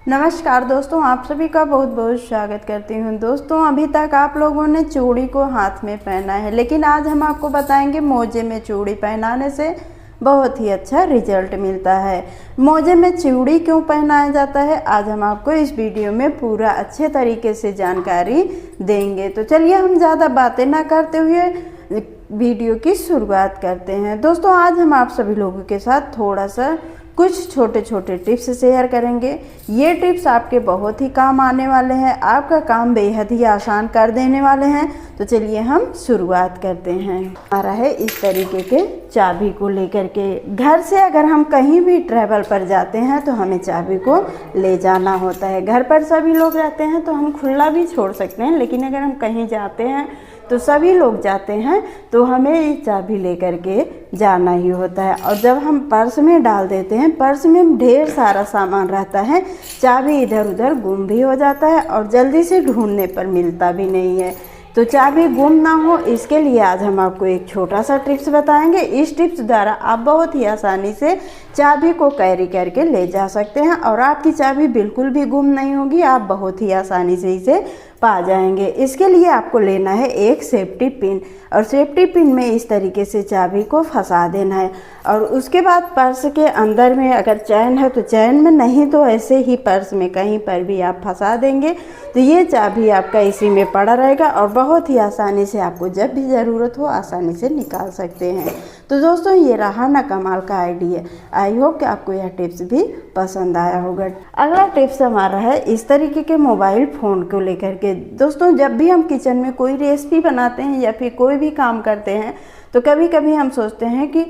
नमस्कार दोस्तों, आप सभी का बहुत बहुत स्वागत करती हूँ। दोस्तों, अभी तक आप लोगों ने चूड़ी को हाथ में पहना है, लेकिन आज हम आपको बताएंगे मोजे में चूड़ी पहनाने से बहुत ही अच्छा रिजल्ट मिलता है। मोजे में चूड़ी क्यों पहनाया जाता है, आज हम आपको इस वीडियो में पूरा अच्छे तरीके से जानकारी देंगे। तो चलिए हम ज़्यादा बातें ना करते हुए वीडियो की शुरुआत करते हैं। दोस्तों, आज हम आप सभी लोगों के साथ थोड़ा सा कुछ छोटे छोटे टिप्स शेयर करेंगे। ये टिप्स आपके बहुत ही काम आने वाले हैं, आपका काम बेहद ही आसान कर देने वाले हैं। तो चलिए हम शुरुआत करते हैं। हमारा है इस तरीके के चाबी को लेकर के। घर से अगर हम कहीं भी ट्रैवल पर जाते हैं तो हमें चाबी को ले जाना होता है। घर पर सभी लोग रहते हैं तो हम खुला भी छोड़ सकते हैं, लेकिन अगर हम कहीं जाते हैं तो सभी लोग जाते हैं तो हमें ये चाबी लेकर के जाना ही होता है। और जब हम पर्स में डाल देते हैं, पर्स में ढेर सारा सामान रहता है, चाबी इधर उधर गुम भी हो जाता है और जल्दी से ढूंढने पर मिलता भी नहीं है। तो चाबी गुम ना हो, इसके लिए आज हम आपको एक छोटा सा टिप्स बताएंगे। इस टिप्स द्वारा आप बहुत ही आसानी से चाबी को कैरी करके ले जा सकते हैं और आपकी चाबी बिल्कुल भी गुम नहीं होगी, आप बहुत ही आसानी से इसे पा जाएंगे। इसके लिए आपको लेना है एक सेफ्टी पिन और सेफ्टी पिन में इस तरीके से चाबी को फंसा देना है। और उसके बाद पर्स के अंदर में अगर चैन है तो चैन में, नहीं तो ऐसे ही पर्स में कहीं पर भी आप फंसा देंगे तो ये चाबी आपका इसी में पड़ा रहेगा और बहुत ही आसानी से आपको जब भी ज़रूरत हो आसानी से निकाल सकते हैं। तो दोस्तों, ये रहा ना कमाल का आइडिया। आई होप कि आपको यह टिप्स भी पसंद आया होगा। अगला टिप्स हमारा है इस तरीके के मोबाइल फ़ोन को लेकर के। दोस्तों, जब भी हम किचन में कोई रेसिपी बनाते हैं या फिर कोई भी काम करते हैं तो कभी कभी हम सोचते हैं कि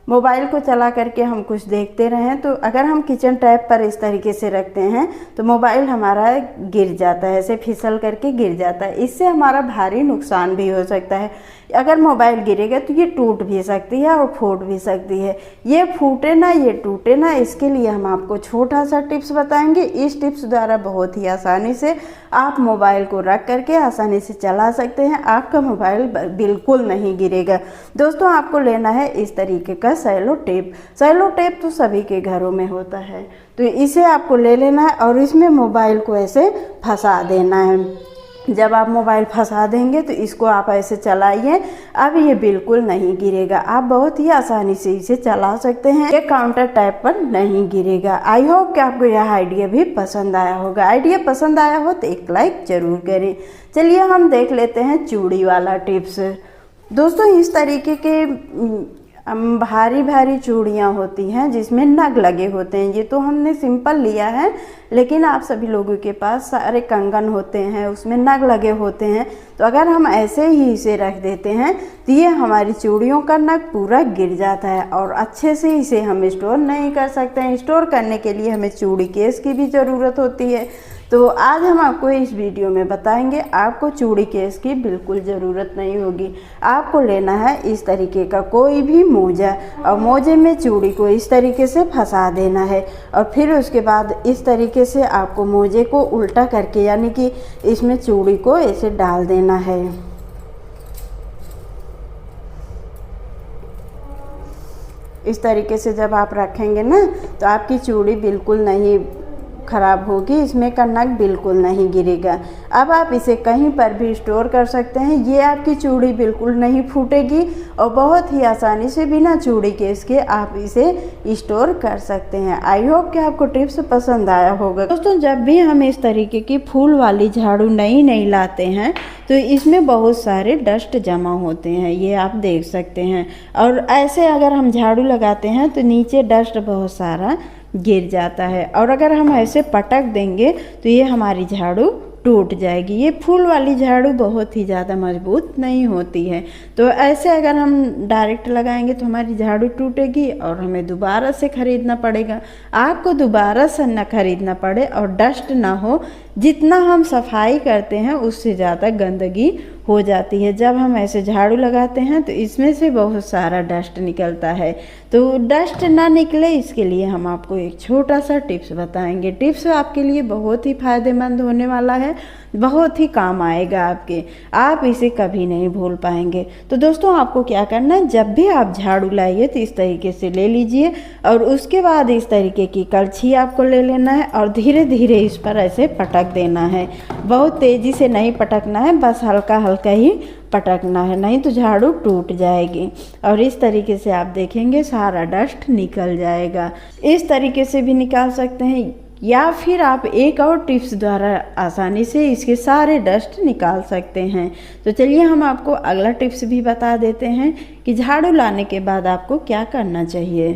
मोबाइल को चला करके हम कुछ देखते रहें। तो अगर हम किचन टैप पर इस तरीके से रखते हैं तो मोबाइल हमारा गिर जाता है, ऐसे फिसल करके गिर जाता है। इससे हमारा भारी नुकसान भी हो सकता है। अगर मोबाइल गिरेगा तो ये टूट भी सकती है और फूट भी सकती है। ये फूटे ना, ये टूटे ना, इसके लिए हम आपको छोटा सा टिप्स बताएंगे। इस टिप्स द्वारा बहुत ही आसानी से आप मोबाइल को रख करके आसानी से चला सकते हैं। आपका मोबाइल बिल्कुल नहीं गिरेगा। दोस्तों, आपको लेना है इस तरीके का सेलो टेप। सेलो टेप तो सभी के घरों में होता है, तो इसे आपको ले लेना है और इसमें मोबाइल को ऐसे फंसा देना है। जब आप मोबाइल फंसा देंगे तो इसको आप ऐसे चलाइए, अब ये बिल्कुल नहीं गिरेगा। आप बहुत ही आसानी से इसे चला सकते हैं, ये काउंटर टैप पर नहीं गिरेगा। आई होप कि आपको यह आइडिया भी पसंद आया होगा। आइडिया पसंद आया हो तो एक लाइक जरूर करें। चलिए हम देख लेते हैं चूड़ी वाला टिप्स। दोस्तों, इस तरीके के भारी भारी चूड़ियाँ होती हैं जिसमें नग लगे होते हैं। ये तो हमने सिंपल लिया है, लेकिन आप सभी लोगों के पास सारे कंगन होते हैं, उसमें नग लगे होते हैं। तो अगर हम ऐसे ही इसे रख देते हैं तो ये हमारी चूड़ियों का नग पूरा गिर जाता है और अच्छे से इसे हम स्टोर नहीं कर सकते हैं। स्टोर करने के लिए हमें चूड़ी केस की भी ज़रूरत होती है। तो आज हम आपको इस वीडियो में बताएंगे, आपको चूड़ी केस की बिल्कुल ज़रूरत नहीं होगी। आपको लेना है इस तरीके का कोई भी मोजा और मोजे में चूड़ी को इस तरीके से फंसा देना है और फिर उसके बाद इस तरीके से आपको मोजे को उल्टा करके, यानी कि इसमें चूड़ी को ऐसे डाल देना है। इस तरीके से जब आप रखेंगे ना तो आपकी चूड़ी बिल्कुल नहीं खराब होगी, इसमें का नग बिल्कुल नहीं गिरेगा। अब आप इसे कहीं पर भी स्टोर कर सकते हैं। ये आपकी चूड़ी बिल्कुल नहीं फूटेगी और बहुत ही आसानी से बिना चूड़ी केस के आप इसे स्टोर कर सकते हैं। आई होप कि आपको टिप्स पसंद आया होगा। दोस्तों, जब भी हम इस तरीके की फूल वाली झाड़ू नई लाते हैं तो इसमें बहुत सारे डस्ट जमा होते हैं, ये आप देख सकते हैं। और ऐसे अगर हम झाड़ू लगाते हैं तो नीचे डस्ट बहुत सारा गिर जाता है और अगर हम ऐसे पटक देंगे तो ये हमारी झाड़ू टूट जाएगी। ये फूल वाली झाड़ू बहुत ही ज़्यादा मजबूत नहीं होती है, तो ऐसे अगर हम डायरेक्ट लगाएंगे तो हमारी झाड़ू टूटेगी और हमें दोबारा से ख़रीदना पड़ेगा। आपको दोबारा से ना ख़रीदना पड़े और डस्ट ना हो, जितना हम सफाई करते हैं उससे ज़्यादा गंदगी हो जाती है। जब हम ऐसे झाड़ू लगाते हैं तो इसमें से बहुत सारा डस्ट निकलता है। तो डस्ट ना निकले इसके लिए हम आपको एक छोटा सा टिप्स बताएंगे। टिप्स आपके लिए बहुत ही फायदेमंद होने वाला है, बहुत ही काम आएगा आपके, आप इसे कभी नहीं भूल पाएंगे। तो दोस्तों आपको क्या करना है, जब भी आप झाड़ू लाइए तो इस तरीके से ले लीजिए और उसके बाद इस तरीके की कलछी आपको ले लेना है और धीरे धीरे इस पर ऐसे पटक देना है। बहुत तेज़ी से नहीं पटकना है, बस हल्का हल्का ही पटकना है, नहीं तो झाड़ू टूट जाएगी। और इस तरीके से आप देखेंगे सारा डस्ट निकल जाएगा। इस तरीके से भी निकाल सकते हैं या फिर आप एक और टिप्स द्वारा आसानी से इसके सारे डस्ट निकाल सकते हैं। तो चलिए हम आपको अगला टिप्स भी बता देते हैं कि झाड़ू लाने के बाद आपको क्या करना चाहिए।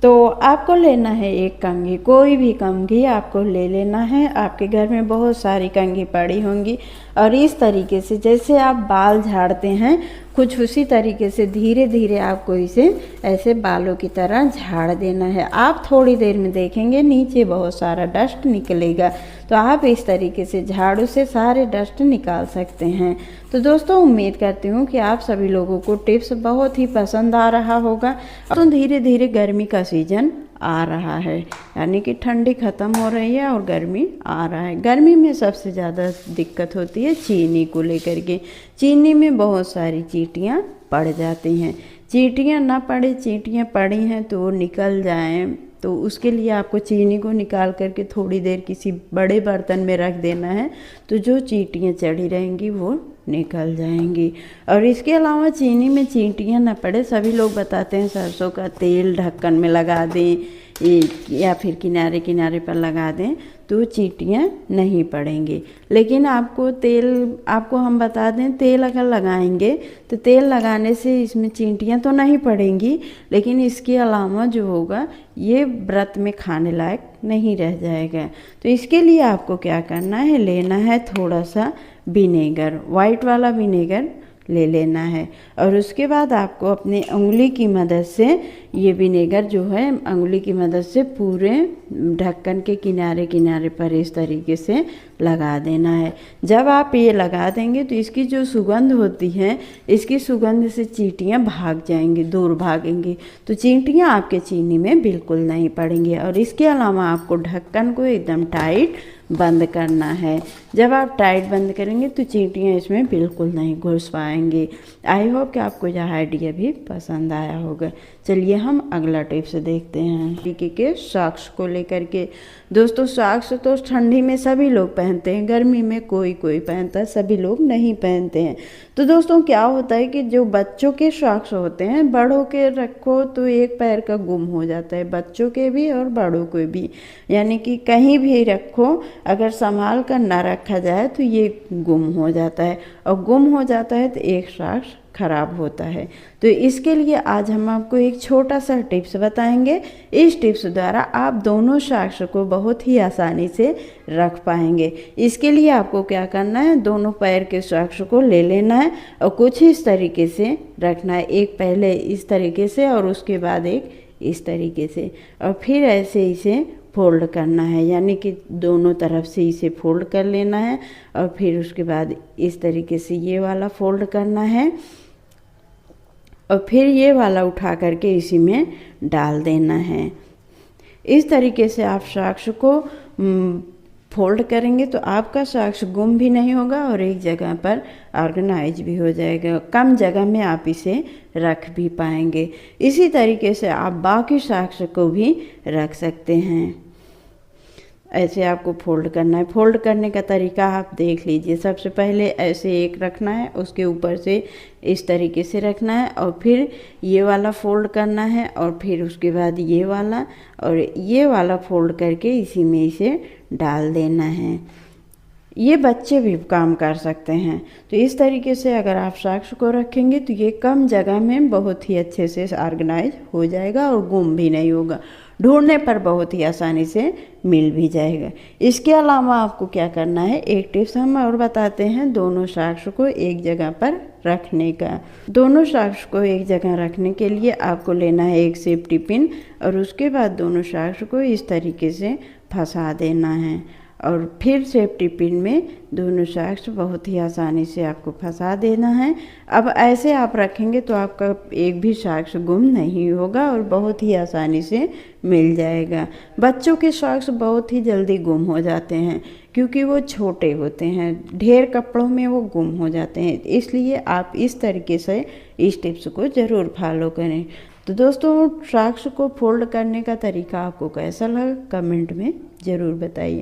तो आपको लेना है एक कंघी, कोई भी कंघी आपको ले लेना है। आपके घर में बहुत सारी कंघी पड़ी होंगी और इस तरीके से जैसे आप बाल झाड़ते हैं कुछ उसी तरीके से धीरे धीरे आपको इसे ऐसे बालों की तरह झाड़ देना है। आप थोड़ी देर में देखेंगे नीचे बहुत सारा डस्ट निकलेगा। तो आप इस तरीके से झाड़ू से सारे डस्ट निकाल सकते हैं। तो दोस्तों उम्मीद करती हूँ कि आप सभी लोगों को टिप्स बहुत ही पसंद आ रहा होगा। तो धीरे धीरे गर्मी का सीजन आ रहा है, यानी कि ठंडी ख़त्म हो रही है और गर्मी आ रहा है। गर्मी में सबसे ज़्यादा दिक्कत होती है चीनी को लेकर के। चीनी में बहुत सारी चींटियाँ पड़ जाती हैं। चींटियाँ ना पड़े, चींटियाँ पड़ी हैं तो वो निकल जाएं, तो उसके लिए आपको चीनी को निकाल करके थोड़ी देर किसी बड़े बर्तन में रख देना है, तो जो चींटियाँ चढ़ी रहेंगी वो निकल जाएंगी। और इसके अलावा चीनी में चींटियाँ न पड़े, सभी लोग बताते हैं सरसों का तेल ढक्कन में लगा दें या फिर किनारे किनारे पर लगा दें तो चींटियाँ नहीं पड़ेंगी। लेकिन आपको हम बता दें, तेल अगर लगाएंगे तो तेल लगाने से इसमें चींटियाँ तो नहीं पड़ेंगी, लेकिन इसके अलावा जो होगा ये व्रत में खाने लायक नहीं रह जाएगा। तो इसके लिए आपको क्या करना है, लेना है थोड़ा सा विनेगर, वाइट वाला विनेगर ले लेना है और उसके बाद आपको अपनी उंगली की मदद से ये विनेगर जो है उंगली की मदद से पूरे ढक्कन के किनारे किनारे पर इस तरीके से लगा देना है। जब आप ये लगा देंगे तो इसकी जो सुगंध होती है, इसकी सुगंध से चींटियाँ भाग जाएंगी, दूर भागेंगी। तो चींटियाँ आपके चीनी में बिल्कुल नहीं पड़ेंगी। और इसके अलावा आपको ढक्कन को एकदम टाइट बंद करना है। जब आप टाइट बंद करेंगे तो चींटियाँ इसमें बिल्कुल नहीं घुस पाएंगी। आई होप कि आपको यह आइडिया भी पसंद आया होगा। चलिए हम अगला टिप्स देखते हैं तरीके के सॉक्स को लेकर के। दोस्तों सॉक्स तो ठंडी में सभी लोग पहनते हैं, गर्मी में कोई कोई पहनता है, सभी लोग नहीं पहनते हैं। तो दोस्तों क्या होता है कि जो बच्चों के सॉक्स होते हैं, बड़ों के रखो तो एक पैर का गुम हो जाता है, बच्चों के भी और बड़ों के भी, यानी कि कहीं भी रखो अगर संभाल कर ना रखा जाए तो ये गुम हो जाता है और गुम हो जाता है तो एक सॉक्स खराब होता है। तो इसके लिए आज हम आपको एक छोटा सा टिप्स बताएंगे। इस टिप्स द्वारा आप दोनों सॉक्स को बहुत ही आसानी से रख पाएंगे। इसके लिए आपको क्या करना है, दोनों पैर के सॉक्स को ले लेना है और कुछ इस तरीके से रखना है, एक पहले इस तरीके से और उसके बाद एक इस तरीके से, और फिर ऐसे इसे फोल्ड करना है, यानी कि दोनों तरफ से इसे फोल्ड कर लेना है और फिर उसके बाद इस तरीके से ये वाला फोल्ड करना है और फिर ये वाला उठा करके इसी में डाल देना है। इस तरीके से आप सॉक्स को फोल्ड करेंगे तो आपका सॉक्स गुम भी नहीं होगा और एक जगह पर ऑर्गेनाइज भी हो जाएगा, कम जगह में आप इसे रख भी पाएंगे। इसी तरीके से आप बाकी सॉक्स को भी रख सकते हैं। ऐसे आपको फोल्ड करना है। फोल्ड करने का तरीका आप देख लीजिए। सबसे पहले ऐसे एक रखना है, उसके ऊपर से इस तरीके से रखना है और फिर ये वाला फोल्ड करना है और फिर उसके बाद ये वाला और ये वाला फोल्ड करके इसी में इसे डाल देना है। ये बच्चे भी काम कर सकते हैं। तो इस तरीके से अगर आप सॉक्स को रखेंगे तो ये कम जगह में बहुत ही अच्छे से ऑर्गेनाइज हो जाएगा और गुम भी नहीं होगा, ढूंढने पर बहुत ही आसानी से मिल भी जाएगा। इसके अलावा आपको क्या करना है, एक टिप्स हम और बताते हैं दोनों सॉक्स को एक जगह पर रखने का। दोनों सॉक्स को एक जगह रखने के लिए आपको लेना है एक सेफ्टी पिन और उसके बाद दोनों सॉक्स को इस तरीके से फंसा देना है और फिर सेफ्टी पिन में दोनों सॉक्स बहुत ही आसानी से आपको फंसा देना है। अब ऐसे आप रखेंगे तो आपका एक भी सॉक्स गुम नहीं होगा और बहुत ही आसानी से मिल जाएगा। बच्चों के सॉक्स बहुत ही जल्दी गुम हो जाते हैं क्योंकि वो छोटे होते हैं, ढेर कपड़ों में वो गुम हो जाते हैं, इसलिए आप इस तरीके से इस टिप्स को ज़रूर फॉलो करें। तो दोस्तों, सॉक्स को फोल्ड करने का तरीका आपको कैसा लगा कमेंट में ज़रूर बताइए।